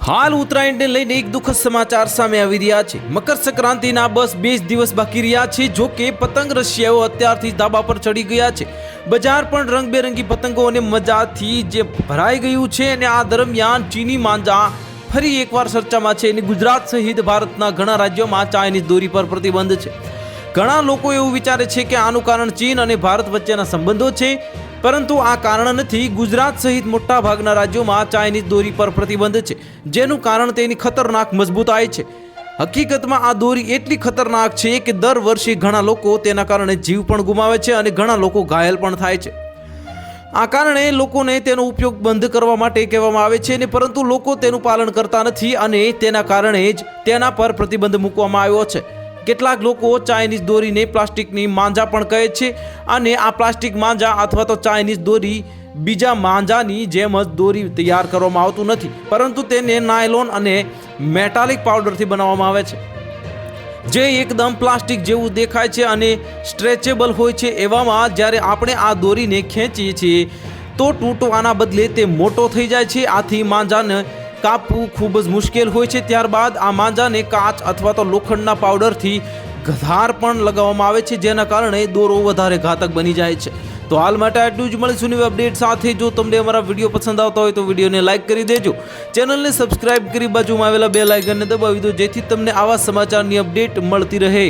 હાલ ઉત્તરાયણને લઈને એક દુઃખદ સમાચાર સામે આવી રહ્યા છે। મકર સંક્રાંતિના બસ 2 દિવસ બાકી રહ્યા છે। જો કે પતંગ રશિયાઓ અત્યારથી ધાબા પર ચડી ગયા છે। બજાર પણ રંગબેરંગી પતંગો અને મજાથી જે ભરાઈ ગયું છે અને આ દરમિયાન ચીની માંજા ફરી એકવાર ચર્ચામાં છે અને ગુજરાત સહિત ભારતના ઘણા રાજ્યોમાં ચાઇનીઝ દોરી પર પ્રતિબંધ છે। ઘણા લોકો એવું વિચારે છે કે આનું કારણ ચીન અને ભારત વચ્ચેના સંબંધો છે, પરંતુ આ કારણ નથી। ગુજરાત સહિત મોટા ભાગના રાજ્યોમાં ચાઇનીઝ દોરી પર પ્રતિબંધ છે, જેનું કારણ તેની ખતરનાક મજબૂતાઈ છે। હકીકતમાં આ દોરી એટલી ખતરનાક છે કે દર વર્ષે ઘણા લોકો તેના કારણે જીવ પણ ગુમાવે છે અને ઘણા લોકો ઘાયલ પણ થાય છે। આ કારણે લોકોને તેનો ઉપયોગ બંધ કરવા માટે કહેવામાં આવે છે, પરંતુ લોકો તેનું પાલન કરતા નથી અને તેના કારણે જ તેના પર પ્રતિબંધ મૂકવામાં આવ્યો છે। કેટલાક લોકો ચાઇનીઝ દોરીને પ્લાસ્ટિકની માંજા પણ કહે છે અને આ પ્લાસ્ટિક માંજા અથવા તો ચાઇનીઝ દોરી બીજા માંજાની જેમ જ દોરી તૈયાર કરવામાં આવતું નથી, પરંતુ તેને નાયલોન અને મેટાલિક પાવડરથી બનાવવામાં આવે છે, જે એકદમ પ્લાસ્ટિક જેવું દેખાય છે અને સ્ટ્રેચેબલ હોય છે। એવામાં જ્યારે આપણે આ દોરીને ખેંચીએ છીએ તો તૂટવાના બદલે તે મોટો થઈ જાય છે। આથી માંજાને કાપવું ખૂબ જ મુશ્કેલ હોય છે। ત્યારબાદ આ માંજાને કાચ અથવા તો લોખંડના પાવડરથી ધાર પણ લગાવવામાં આવે છે, જેના કારણે દોરો વધારે ઘાતક બની જાય છે। તો હાલ માટે આટલું જ। મળીશું નવી અપડેટ સાથે। જો તમને અમારા વિડીયો પસંદ આવતા હોય તો વિડીયોને લાઇક કરી દેજો, ચેનલને સબસ્ક્રાઇબ કરી બાજુમાં આવેલા બેલ આઇકનને દબાવી દો, જેથી તમને આવા સમાચારની અપડેટ મળતી રહે।